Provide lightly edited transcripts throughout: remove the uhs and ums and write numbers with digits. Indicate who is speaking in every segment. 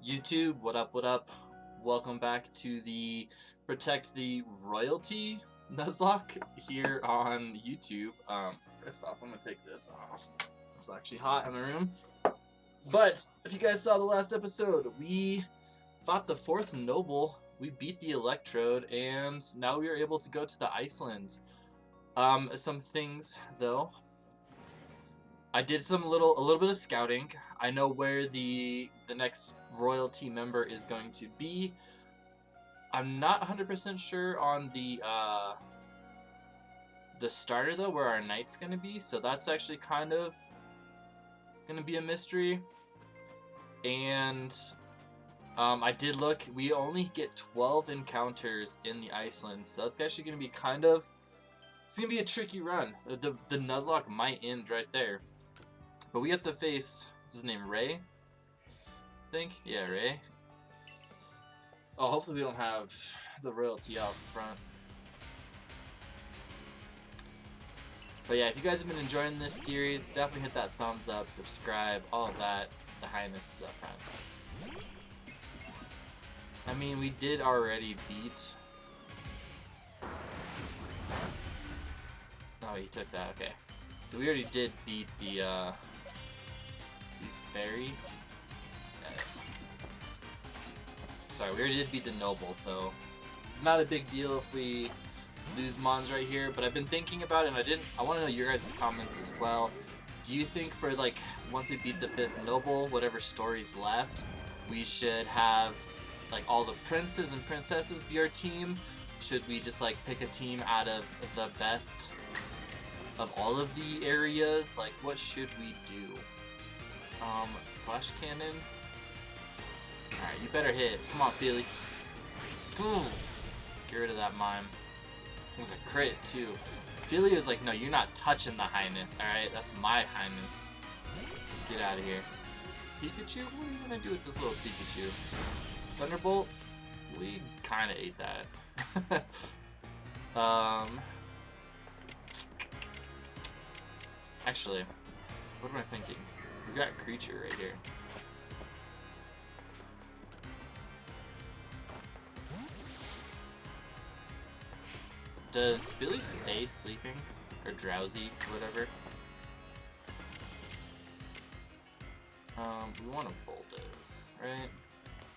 Speaker 1: YouTube, what up, what up? Welcome back to the Protect the Royalty Nuzlocke here on YouTube. First off, I'm gonna take this off. It's actually hot in the room. But if you guys saw the last episode, we fought the 4th Noble, we beat the Electrode, and now we are able to go to the Icelands. Some things though. I did a little bit of scouting. I know where the next royalty member is going to be. I'm not 100% sure on the starter though, where our knight's going to be. So that's actually kind of going to be a mystery. And I did look. We only get 12 encounters in the Icelands, so that's actually going to be kind of. It's going to be a tricky run. The Nuzlocke might end right there. But we have to face, what's his name, Ray? I think? Yeah, Ray. Oh, hopefully we don't have the royalty out front. But yeah, if you guys have been enjoying this series, definitely hit that thumbs up, subscribe, all of that. The highness is up front. I mean, we did already beat... Oh, he took that, okay. So we already did beat the, He's fairy. Sorry, we already did beat the noble, so not a big deal if we lose mons right here. But I've been thinking about it, and I want to know your guys' comments as well. Do you think for like once we beat the 5th noble, whatever story's left, we should have like all the princes and princesses be our team? Should we just like pick a team out of the best of all of the areas? Like, what should we do? Flash cannon. Alright, you better hit. Come on, Philly. Boom! Get rid of that mime. It was a crit, too. Philly is like, no, you're not touching the highness, alright? That's my highness. Get out of here. Pikachu? What are you gonna do with this little Pikachu? Thunderbolt? We kinda ate that. Actually, what am I thinking? We got a creature right here. Does Philly stay sleeping? Or drowsy, or whatever? We want to bulldoze, right?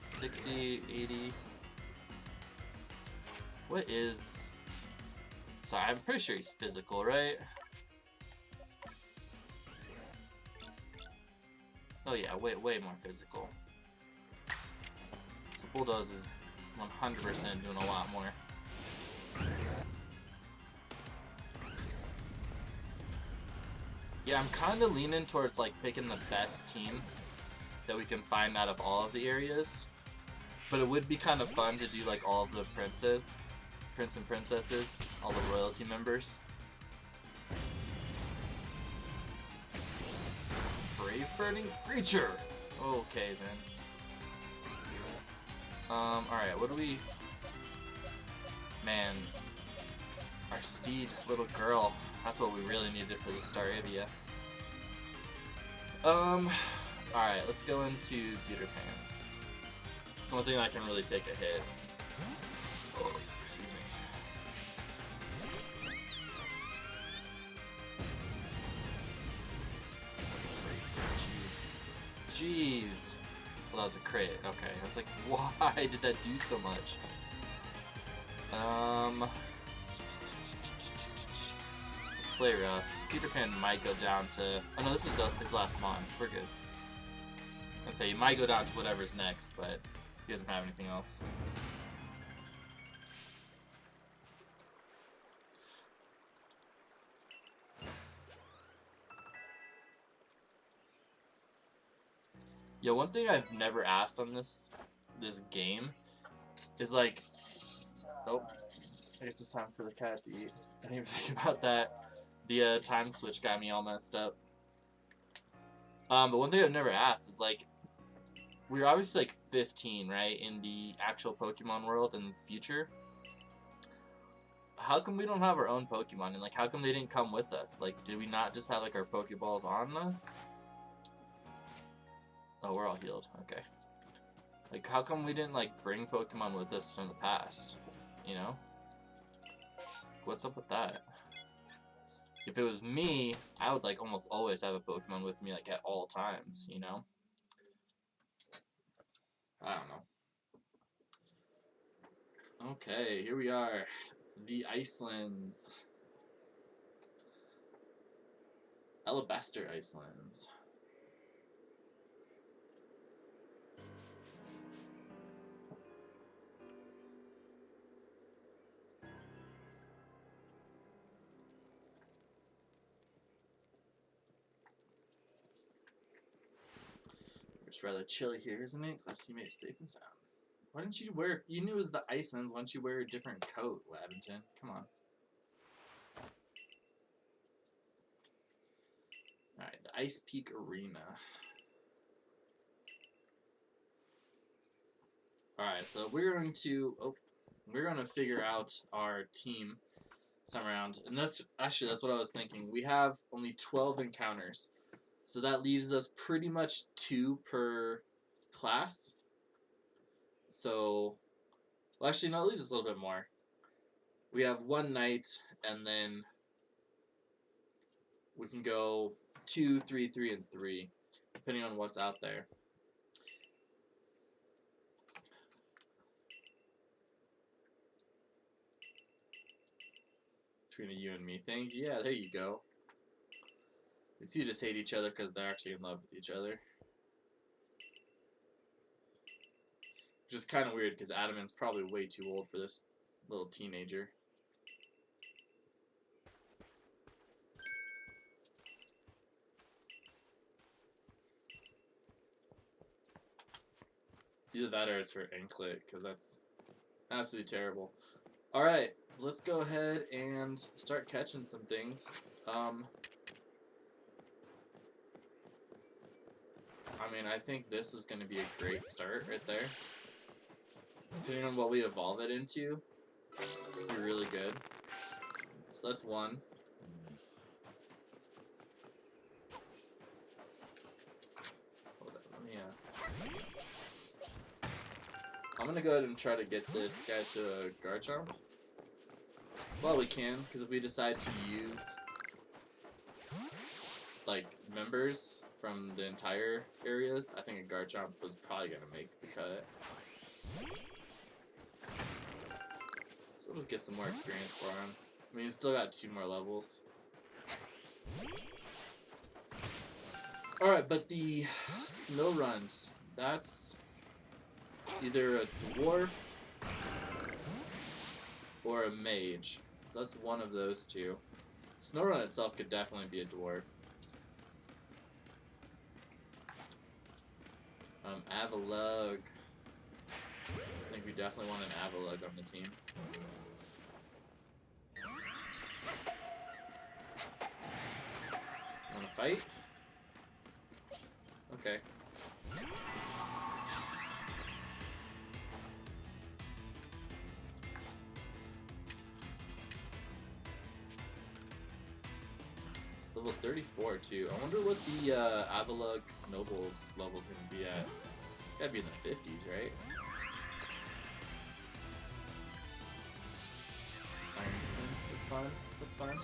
Speaker 1: 60, 80. What is... Sorry, I'm pretty sure he's physical, right? Oh yeah, way more physical. So Bulldoze is 100% doing a lot more. Yeah, I'm kind of leaning towards like picking the best team that we can find out of all of the areas. But it would be kind of fun to do like all of the prince and princesses, all the royalty members. Brave burning creature! Okay then. Alright, what do we... Man. Our Steed, little girl. That's what we really needed for the Staravia. Alright, let's go into Peter Pan. It's one thing that can really take a hit. Oh, excuse me. Jeez. Well, that was a crit. Okay. I was like, why did that do so much? Play rough. Peter Pan might go down to... Oh no, this is his last mon. We're good. I say he might go down to whatever's next, but he doesn't have anything else. Yo, one thing I've never asked on this game is like, oh, I guess it's time for the cat to eat. I didn't even think about that. The time switch got me all messed up. But one thing I've never asked is like, we're obviously like 15, right, in the actual Pokemon world in the future. How come we don't have our own Pokemon? And like, how come they didn't come with us? Like, did we not just have like our Pokeballs on us? Oh, we're all healed. Okay. Like, how come we didn't, like, bring Pokemon with us from the past? You know? What's up with that? If it was me, I would, like, almost always have a Pokemon with me, like, at all times, you know? I don't know. Okay, here we are. The Icelands. Alabaster Icelands. It's rather chilly here, isn't it? Glad to see you made it safe and sound. Why didn't you wear... You knew it was the Icelands. Why don't you wear a different coat, Lavington? Come on. Alright, the Ice Peak Arena. Alright, so we're going to... Oh, we're going to figure out our team some round. And that's what I was thinking. We have only 12 encounters. So that leaves us pretty much 2 per class. So, well, actually, no, it leaves us a little bit more. We have 1 night, and then we can go 2, 3, 3, and 3, depending on what's out there. Between you and me thing. Yeah, there you go. You just hate each other because they're actually in love with each other. Which is kind of weird because Adaman's probably way too old for this little teenager. Either that or it's for Anklet, because that's absolutely terrible. Alright, let's go ahead and start catching some things. I mean, I think this is going to be a great start right there. Depending on what we evolve it into, it'll be really good. So that's 1. Hold on, let me, I'm going to go ahead and try to get this guy to a Garchomp. Well, we can, because if we decide to use, like, members from the entire areas, I think a Garchomp was probably going to make the cut. So we'll just get some more experience for him. I mean, he's still got 2 more levels. Alright, but the snow runs, that's either a Dwarf or a Mage. So that's one of those 2. Snowrun itself could definitely be a Dwarf. Avalugg. I think we definitely want an Avalugg on the team. Wanna fight? Okay. Level 34 too. I wonder what the Avalugg Nobles level's gonna be at. Gotta be in the 50s, right? Iron Defense, that's fine. That's fine.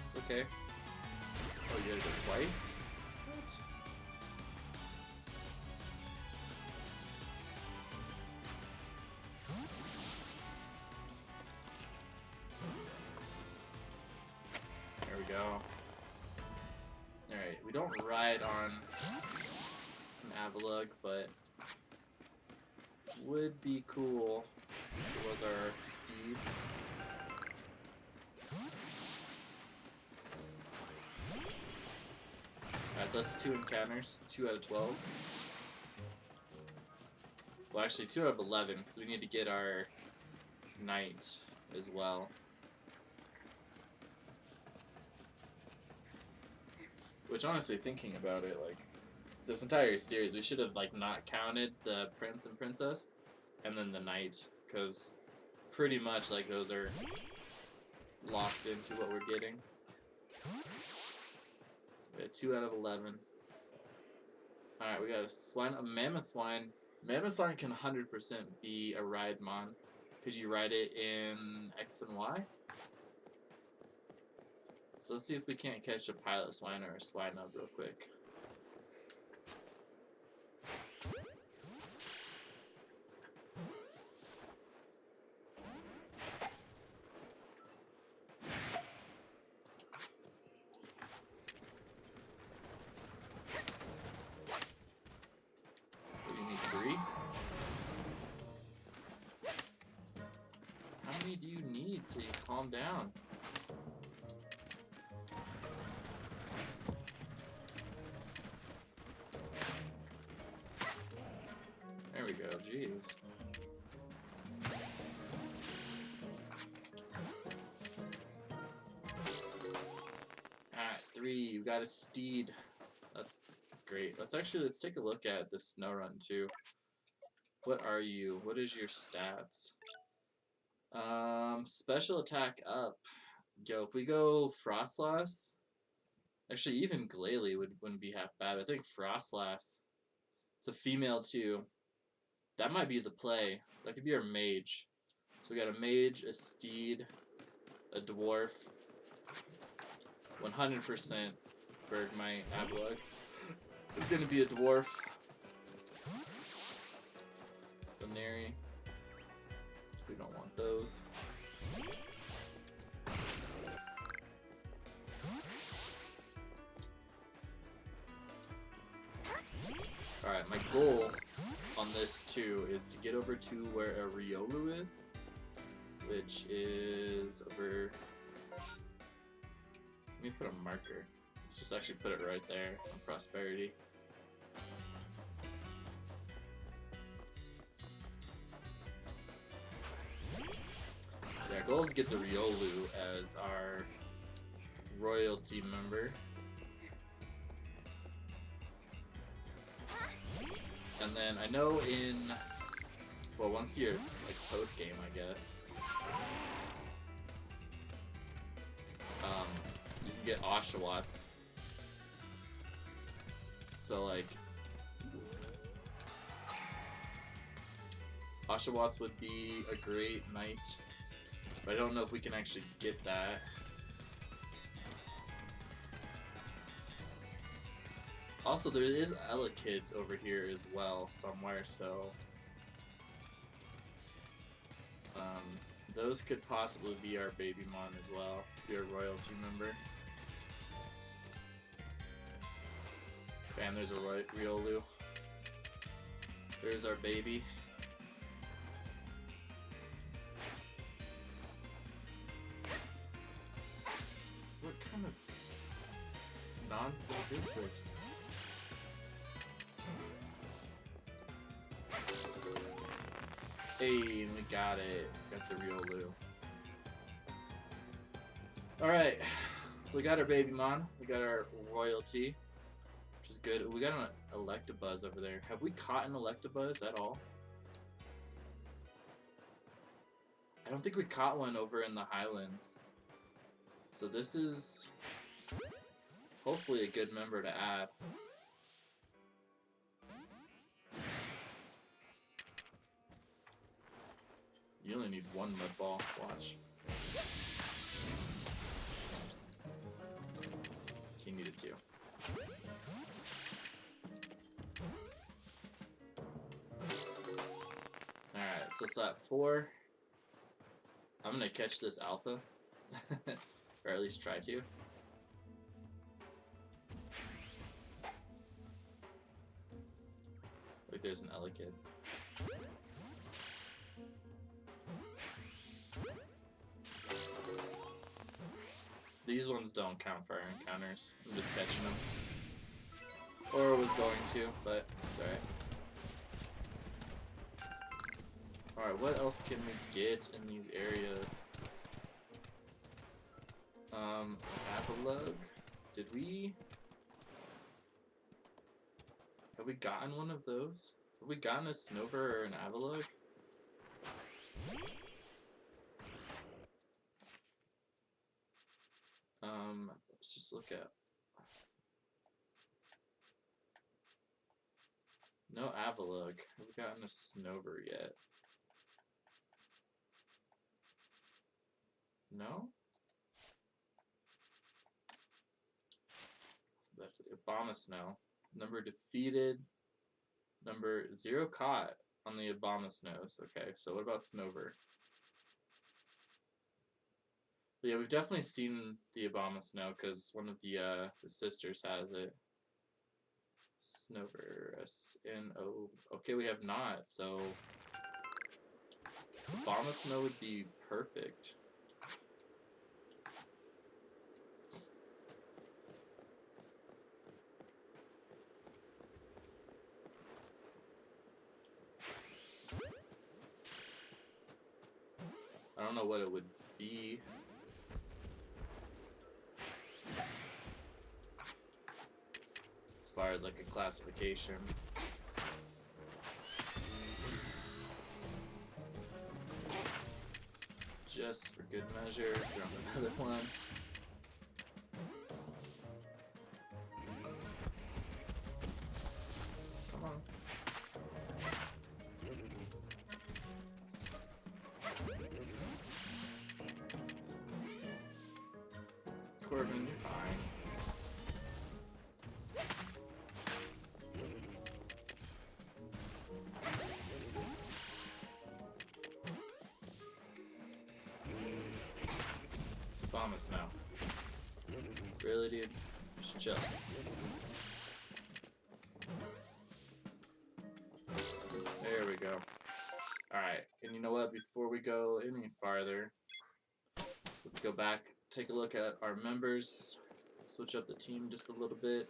Speaker 1: It's okay. Oh, you gotta go twice? What? There we go. Alright, we don't ride on an Avalugg, but would be cool if it was our Steed. Alright, so that's 2 encounters, 2 out of 12. Well, actually 2 out of 11, because we need to get our Knight as well. Which, honestly, thinking about it, like, this entire series, we should have, like, not counted the Prince and Princess, and then the Knight, because pretty much, like, those are locked into what we're getting. We got 2 out of 11. Alright, we got a swine, a mammoth swine. Mammothorn can 100% be a ride mon, because you ride it in X and Y. So let's see if we can't catch a pilot swine or a swinub real quick. What do you need, 3? How many do you need to calm down? There we go, jeez. Alright, 3, we got a Steed. That's great. Let's take a look at the snow run too. What are you? What is your stats? Special attack up. Yo, if we go Frostlass, actually even Glalie wouldn't be half bad. I think Frostlass, it's a female too. That might be the play. That could be our mage. So we got a mage, a steed, a dwarf, 100% Bergmite Avalugg. It's gonna be a dwarf. Veneri. We don't want those. Alright, my goal on this too is to get over to where a Riolu is, which is over. Let me put a marker. Let's just actually put it right there on Prosperity. Our goal is to get the Riolu as our royalty member. And then I know well, once a year it's like post game, I guess. You can get Oshawotts. So like, Oshawotts would be a great knight, but I don't know if we can actually get that. Also, there is Elekkids over here as well, somewhere, so those could possibly be our baby mon as well, be a royalty member. And there's a Riolu. There's our baby. What kind of nonsense is this? Hey, and we got it. Got the Riolu. Alright, so we got our baby mon. We got our royalty, which is good. We got an Electabuzz over there. Have we caught an Electabuzz at all? I don't think we caught one over in the Highlands. So this is hopefully a good member to add. You only need one mud ball. Watch. He needed 2. Alright, so it's at 4. I'm gonna catch this alpha. Or at least try to. Like there's an Elekid. These ones don't count for our encounters. I'm just catching them. Or was going to, but it's alright. Alright, what else can we get in these areas? Avalugg. Did we... Have we gotten one of those? Have we gotten a Snover or an Avalugg? Let's just look at No Avalok. Have we gotten a Snover yet? No? That's Abomasnow. Number defeated. Number 0 caught on the Abomasnows. Okay, so what about Snover? But yeah, we've definitely seen the Abomasnow because one of the sisters has it. Snover, S-N-O. Okay, we have not, so Abomasnow would be perfect. I don't know what it would be. As far as like a classification. Just for good measure, drop another one. Come on. Corbin, you're fine. Abomasnow. Really, dude? Just chill. There we go. Alright, and you know what? Before we go any farther, let's go back, take a look at our members, switch up the team just a little bit.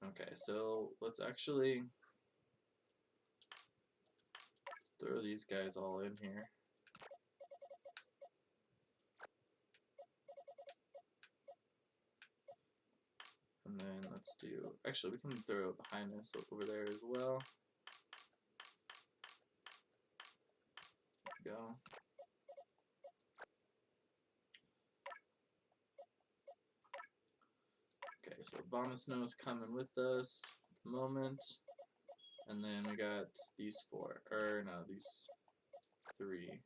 Speaker 1: Okay, so let's throw these guys all in here. And then let's do, actually we can throw the Highness over there as well. There we go. Okay, so Abomasnow is coming with us at the moment. And then we got these four, or no, these three.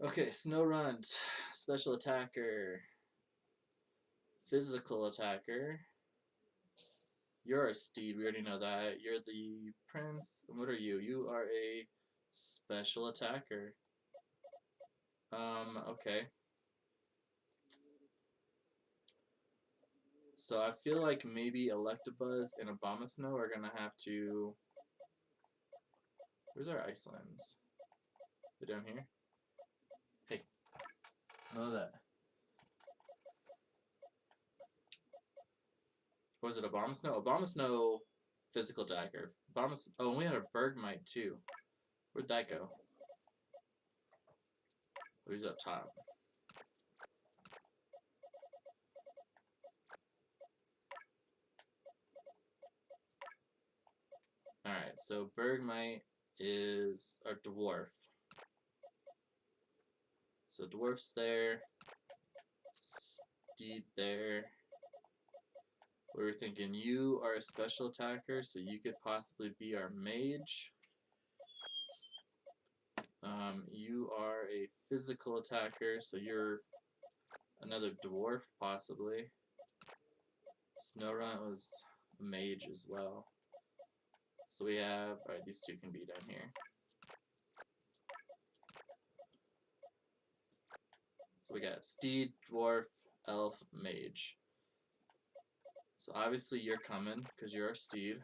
Speaker 1: Okay, Snowrunt, special attacker, physical attacker. You're a Steed, we already know that. You're the Prince. And what are you? You are a special attacker. Okay. So I feel like maybe Electabuzz and Abomasnow are gonna have to. Where's our Icelands? They're down here? Hey. None of that. Was it Abomasnow? Abomasnow, physical attacker. Oh, and we had a Bergmite too. Where'd that go? Oh, he's up top. Alright, so Bergmite is our Dwarf. So Dwarf's there. Steed there. We were thinking you are a special attacker, so you could possibly be our Mage. You are a physical attacker, so you're another Dwarf, possibly. Snowrunt was a Mage as well. So we have, alright, these two can be down here. So we got Steed, Dwarf, Elf, Mage. So obviously you're coming, because you're our Steed.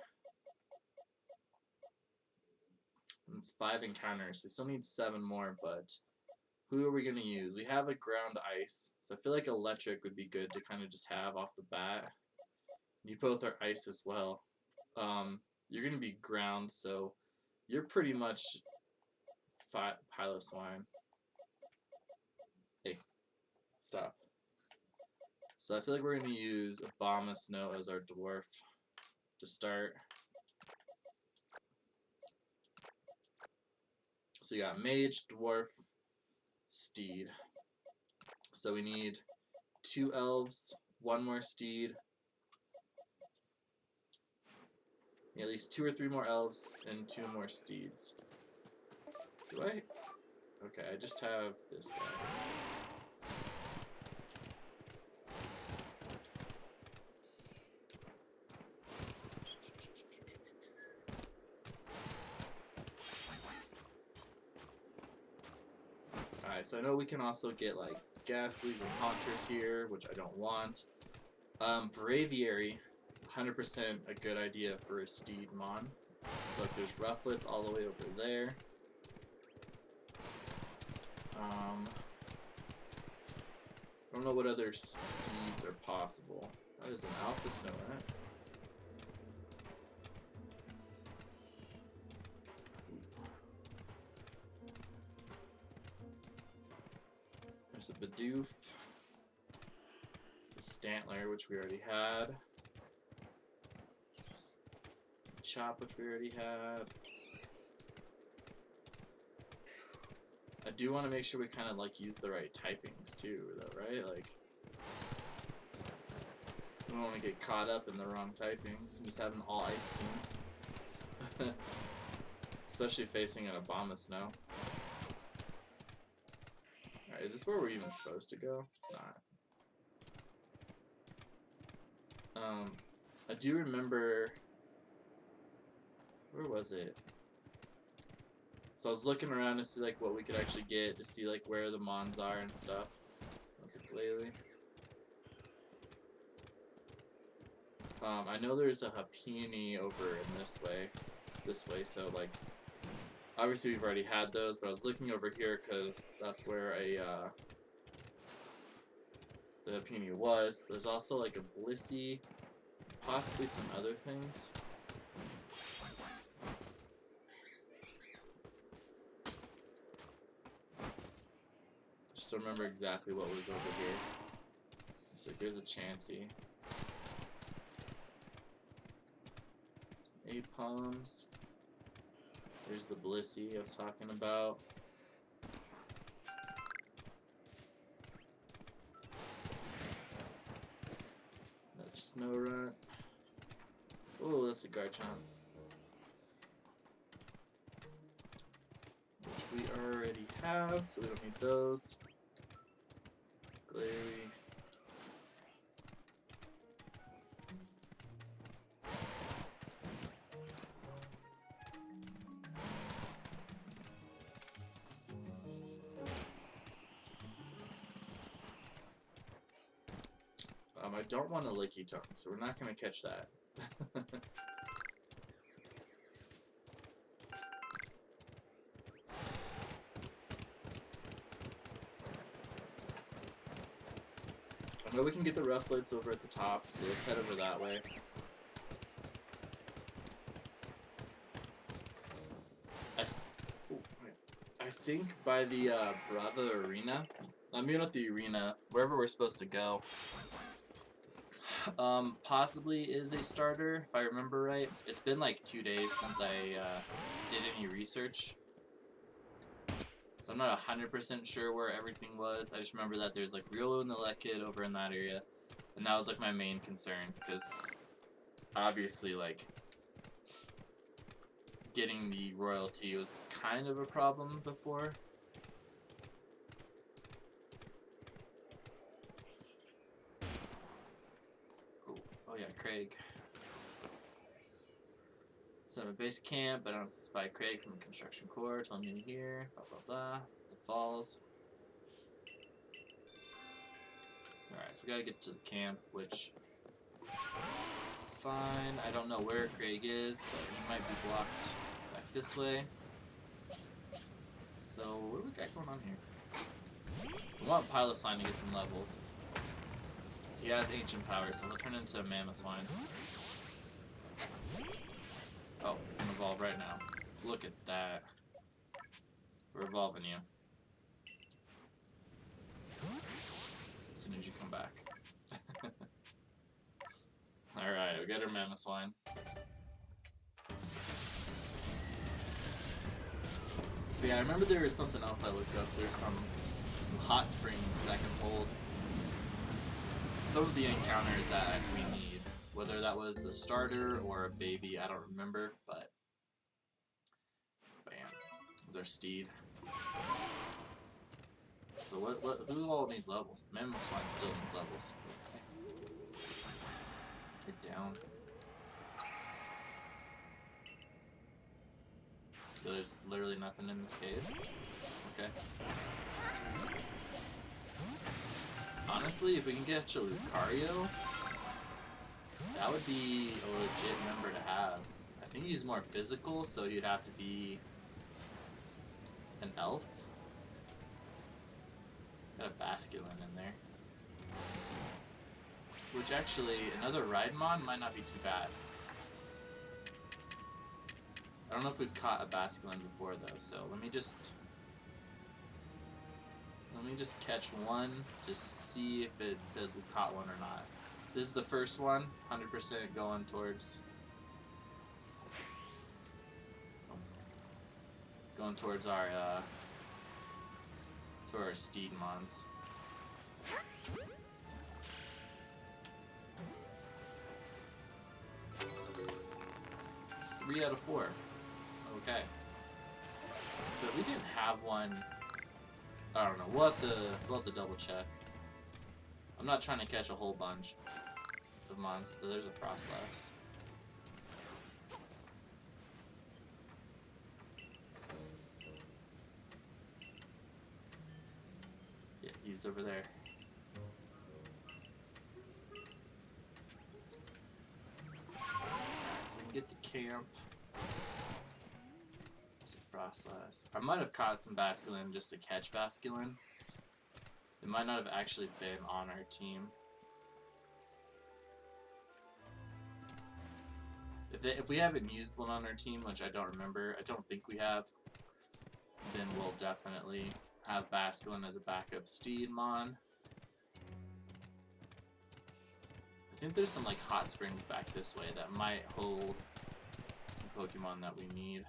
Speaker 1: And it's 5 encounters, so we still need 7 more, but who are we going to use? We have a ground ice, so I feel like electric would be good to kind of just have off the bat. You both are ice as well. You're going to be ground, so you're pretty much Piloswine. Hey, stop. So I feel like we're going to use Snow as our dwarf to start. So you got Mage, Dwarf, Steed. So we need 2 elves, 1 more Steed, at least 2 or 3 more elves, and 2 more Steeds. Do I? Okay, I just have this guy. Alright, so I know we can also get like Ghastlies and Haunters here, which I don't want. Braviary, 100% a good idea for a Steed mon. So like there's Rufflets all the way over there. I don't know what other Steeds are possible. That is an Alpha Snow, right? There's a Bidoof. The Stantler, which we already had. Chop, which we already had. I do want to make sure we kind of like use the right typings too, though, right? Like, we don't want to get caught up in the wrong typings and just have an all ice team. Especially facing an Snow. Alright, is this where we're even supposed to go? It's not. I do remember... Where was it? So I was looking around to see like what we could actually get, to see like where the mons are and stuff. That's a Glalie. I know there's a Hapeony over in this way, so like, obviously we've already had those, but I was looking over here because that's where the Hapeony was. There's also like a Blissey, possibly some other things. Just don't remember exactly what was over here. Looks like there's a Chansey. Apalms. There's the Blissey I was talking about. Another Snorunt. Oh, that's a Garchomp. Which we already have, so we don't need those. Glalie. I don't want a Licky Tongue, so we're not going to catch that. I know we can get the Rufflets over at the top, so let's head over that way. I think by the Brava Arena, I mean not the arena, wherever we're supposed to go, possibly is a starter, if I remember right. It's been like 2 days since I did any research, so I'm not 100% sure where everything was. I just remember that there's like Riolu and the Lekid over in that area, and that was like my main concern, because obviously like getting the royalty was kind of a problem before. Oh yeah, Craig. Set up a base camp, but I don't spy Craig from Construction Corps. Tell me here. Blah blah blah. The falls. Alright, so we gotta get to the camp, which is fine. I don't know where Craig is, but he might be blocked back this way. So, what do we got going on here? We want Piloswine to get some levels. He has ancient power, so he'll turn into a Mamoswine. Oh, we can evolve right now. Look at that. We're evolving you. As soon as you come back. get her Mamoswine. But yeah, I remember there was something else I looked up. There's some hot springs that can hold some of the encounters that we need. Whether that was the starter or a baby, I don't remember, but bam. There's our Steed. So who all needs levels? Mamoswine still needs levels. Get down. So there's literally nothing in this cave. Okay. Honestly, if we can get a Lucario, that would be a legit member to have. I think he's more physical, so he'd have to be an elf. Got a Basculin in there. Which actually, another Rhydamon might not be too bad. I don't know if we've caught a Basculin before though, so let me just catch one to see if it says we caught one or not. This is the first one, 100% going towards our to our Steed mons. 3 out of 4. Okay. But we didn't have one. I don't know. We'll have to double check. I'm not trying to catch a whole bunch of mons, but there's a Frostlass. Yeah, he's over there. Alright, so we can get the camp. It's a Frostlass. I might have caught some Basculin just to catch Basculin. It might not have actually been on our team. If we haven't used one on our team, which I don't remember, I don't think we have, then we'll definitely have Basculin as a backup Steed mon. I think there's some like hot springs back this way that might hold some Pokemon that we need.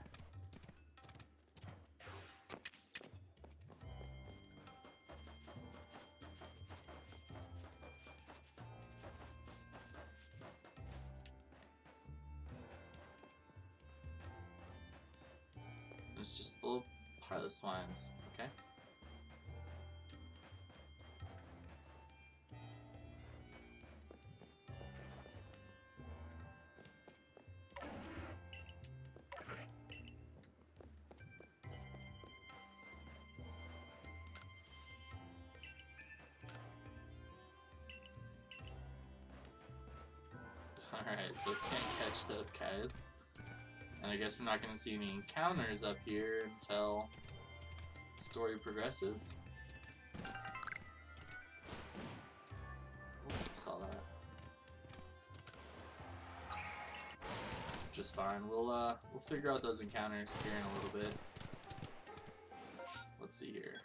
Speaker 1: It's just full of Piloswines, okay? Alright, so can't catch those guys. And I guess we're not going to see any encounters up here until the story progresses. Oh, I saw that. Just fine. We'll figure out those encounters here in a little bit. Let's see here.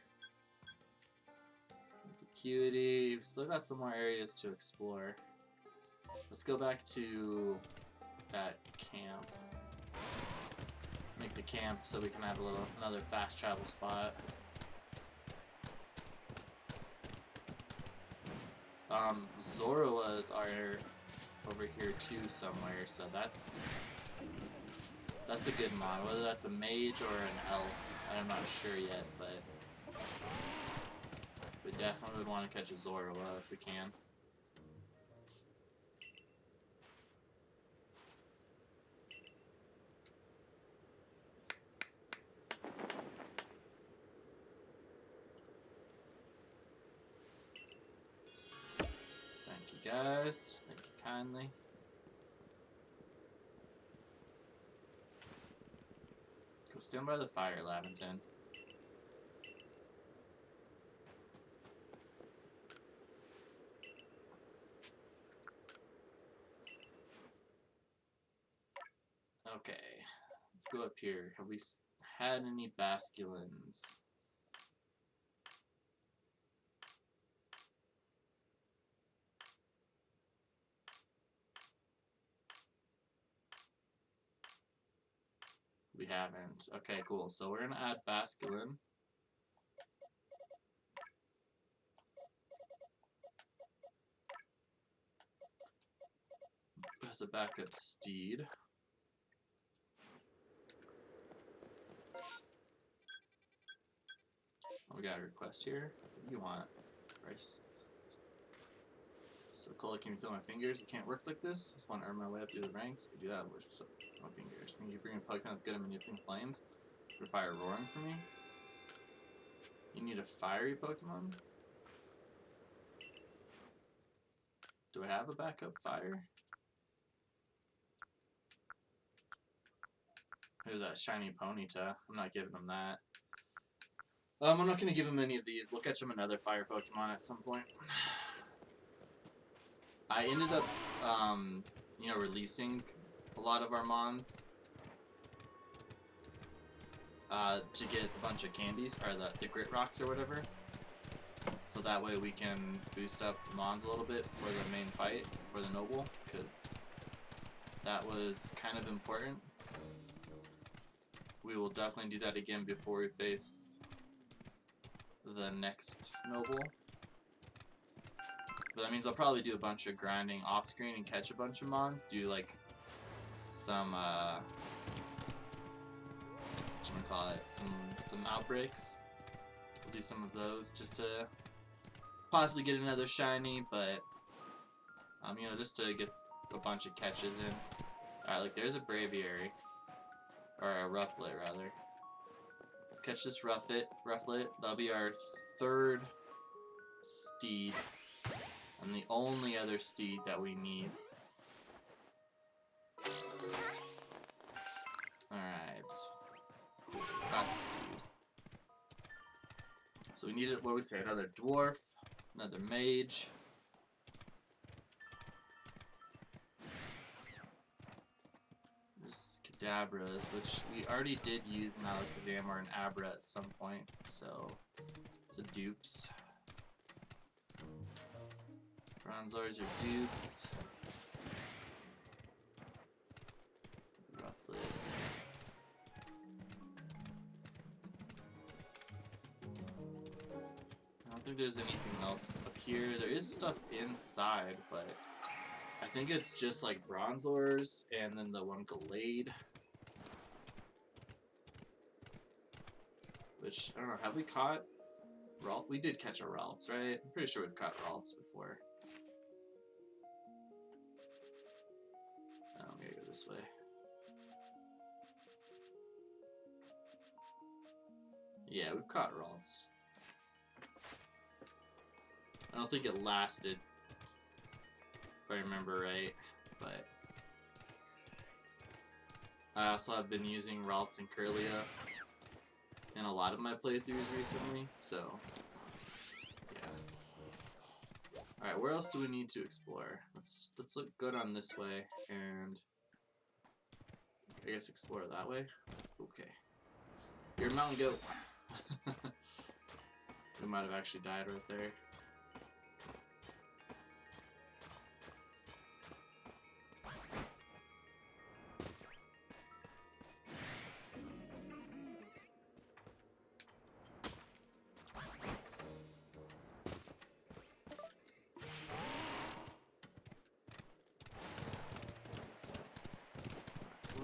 Speaker 1: Cutie. We've still got some more areas to explore. Let's go back to that camp. Make the camp so we can have another fast travel spot. Zoroas are over here too somewhere, so that's a good mon. Whether that's a mage or an elf, I'm not sure yet, but we definitely would want to catch a Zoroa if we can. Guys, thank you kindly. Go stand by the fire, Lavington. Okay, let's go up here. Have we had any Basculins? We haven't. Okay, cool. So we're gonna add Basculin. As a backup Steed. Oh, we got a request here. What do you want? Rice. So Cola, can you feel my fingers? It can't work like this. I just want to earn my way up through the ranks. I do that with my fingers. Think you bring a Pokemon that's good at manipulating flames? For fire roaring for me? You need a fiery Pokemon? Do I have a backup fire? There's that shiny Ponyta. I'm not giving him that. I'm not going to give him any of these. We'll catch him another fire Pokemon at some point. I ended up, you know, releasing a lot of our Mons to get a bunch of candies, or the Grit Rocks or whatever. So that way we can boost up the Mons a little bit for the main fight, for the Noble, because that was kind of important. We will definitely do that again before we face the next Noble. But that means I'll probably do a bunch of grinding off screen and catch a bunch of Mons, do like some some outbreaks. We'll do some of those just to possibly get another shiny, but you know, just to get a bunch of catches in. Alright, look, there's a Braviary. Or a Rufflet, rather. Let's catch this Rufflet. That'll be our third Steed. And the only other Steed that we need. Alright. Cool. Got the Steed. So we needed, what we say, another Dwarf, another Mage. There's Kadabras, which we already did use in Alakazam or an Abra at some point, so it's a dupes. Bronzors are dupes. Rufflet. I don't think there's anything else up here. There is stuff inside, but I think it's just like Bronzors and then the one Gallade. Which, I don't know, have we caught Ralt? We did catch a Ralts, right? I'm pretty sure we've caught Ralts before. I'm gonna go this way. Yeah, we've caught Ralts. I don't think it lasted, if I remember right, but I also have been using Ralts and Kirlia in a lot of my playthroughs recently, so yeah. Alright, where else do we need to explore? Let's look good on this way, and I guess explore that way. Okay. You're a mountain goat. We might have actually died right there.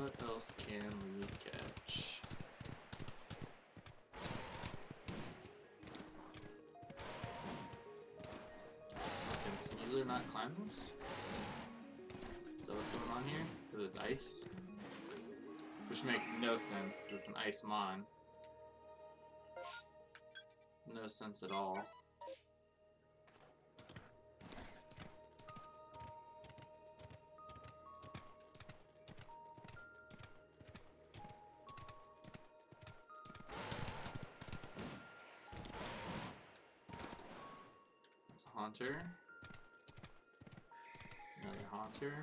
Speaker 1: What else can we catch? Can Sneasler not climb this? Is that what's going on here? It's because it's ice? Which makes no sense, because it's an ice mon. No sense at all. Haunter. Another Haunter.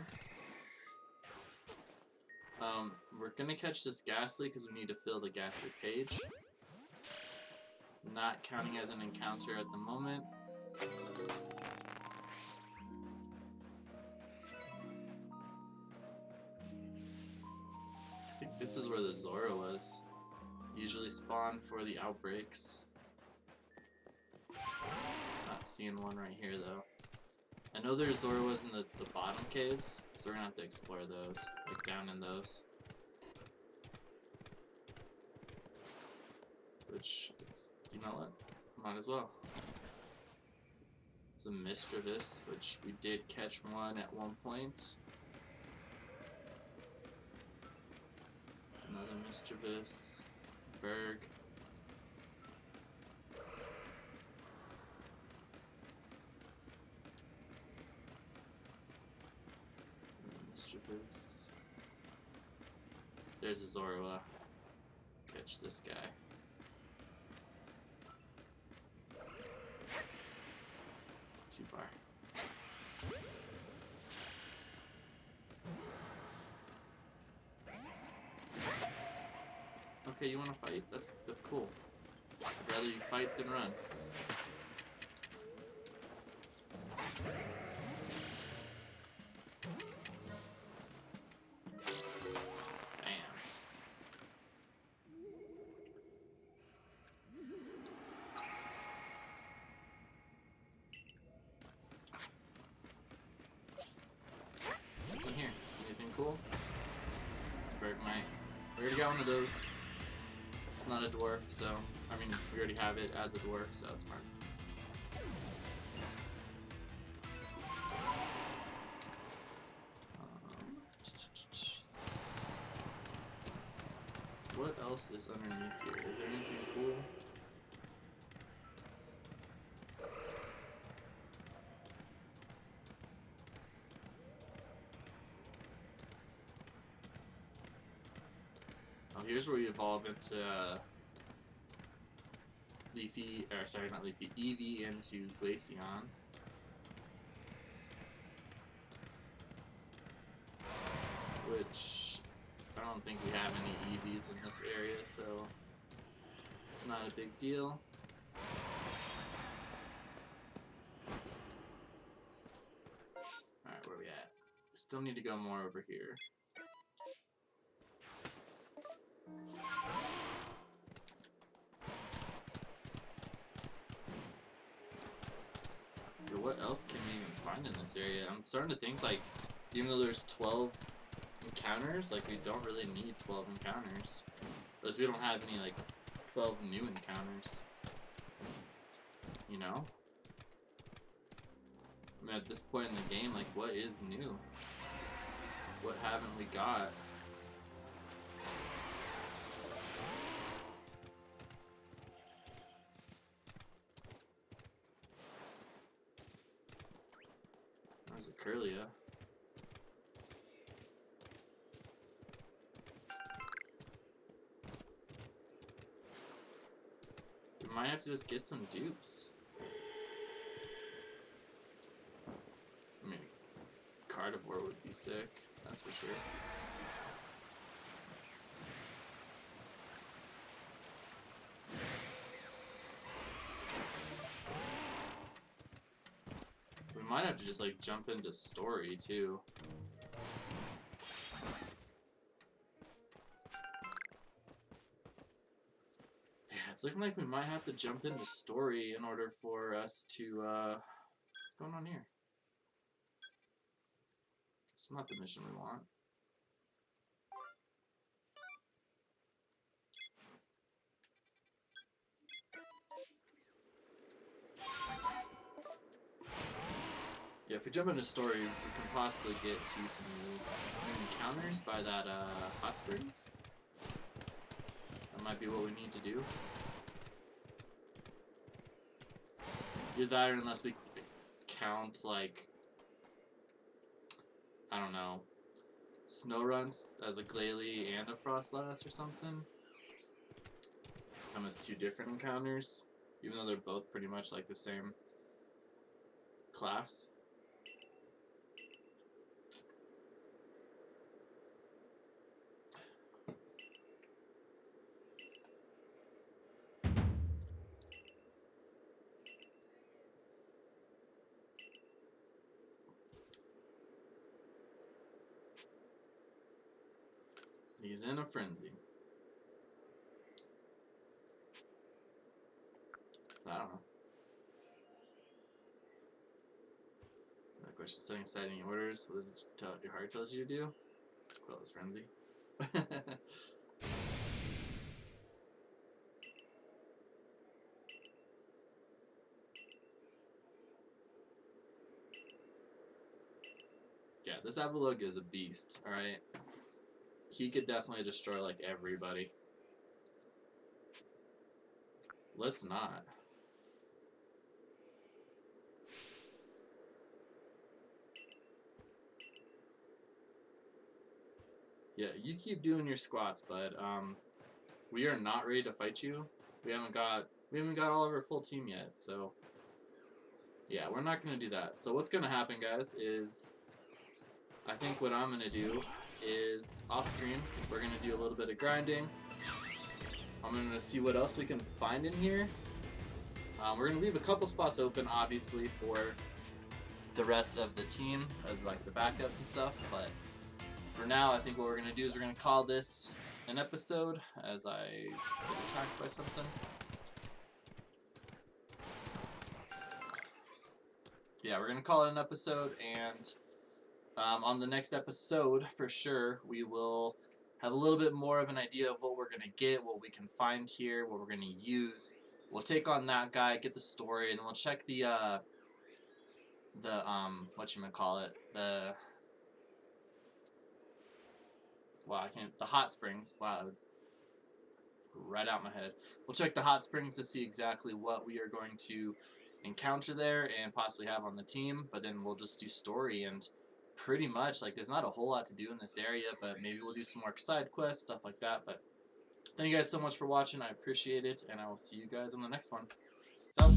Speaker 1: We're gonna catch this Ghastly because we need to fill the Ghastly page. Not counting as an encounter at the moment. I think This is where the Zora was. Usually spawn for the outbreaks. Not seeing one right here though. I know there's Zora was in the bottom caves, so we're gonna have to explore those, like down in those. Which, you know what? Might as well. There's a Mischievous, which we did catch one at one point. There's another Mischievous. Berg. Mischievous. There's a Zorua. Catch this guy. Too far. Okay, you wanna fight? That's cool. I'd rather you fight than run. What's in here? Anything cool? Bergmite. We already got one of those. It's not a dwarf, so I mean we already have it as a dwarf, so it's fine. What else is underneath here? Is there anything cool? Oh, here's where we evolve into Leafy, or sorry, not Leafy, Eevee into Glaceon. Which, I don't think we have any Eevees in this area, so not a big deal. Alright, where are we at? Still need to go more over here. What else can we even find in this area? I'm starting to think, like, even though there's 12 encounters, like, we don't really need 12 encounters. Because we don't have any, like, 12 new encounters. You know? I mean, at this point in the game, like, what is new? What haven't we got? There's a Curlia. We might have to just get some dupes. I mean, Carnivore would be sick, that's for sure. We might have to just like jump into story too. Yeah, it's looking like we might have to jump into story in order for us to what's going on here? It's not the mission we want. Yeah, if we jump into story, we can possibly get to some new encounters by that hot springs. That might be what we need to do. Either that, or unless we count, like, I don't know, snow runs as a Glalie and a Frostlass or something. Come as two different encounters, even though they're both pretty much like the same class. He's in a frenzy. I don't know. That question: setting aside any orders. What does it tell your heart tells you to do? Well, it's frenzy. Yeah, this Avalugg is a beast, alright? He could definitely destroy, like, everybody. Let's not. Yeah, you keep doing your squats, bud. We are not ready to fight you. We haven't got all of our full team yet, so yeah, we're not gonna do that. So what's gonna happen, guys, is I think what I'm gonna do is off screen, we're gonna do a little bit of grinding. I'm gonna see what else we can find in here. We're gonna leave a couple spots open, obviously, for the rest of the team as like the backups and stuff, but for now, I think what we're gonna do is we're gonna call this an episode as I get attacked by something. Yeah, we're gonna call it an episode, and on the next episode, for sure, we will have a little bit more of an idea of what we're gonna get, what we can find here, what we're gonna use. We'll take on that guy, get the story, and then we'll check the whatchamacallit, the hot springs. Wow, right out my head. We'll check the hot springs to see exactly what we are going to encounter there and possibly have on the team, but then we'll just do story, and pretty much, like, there's not a whole lot to do in this area, but maybe we'll do some more side quests, stuff like that. But thank you guys so much for watching. I appreciate it, and I will see you guys on the next one. So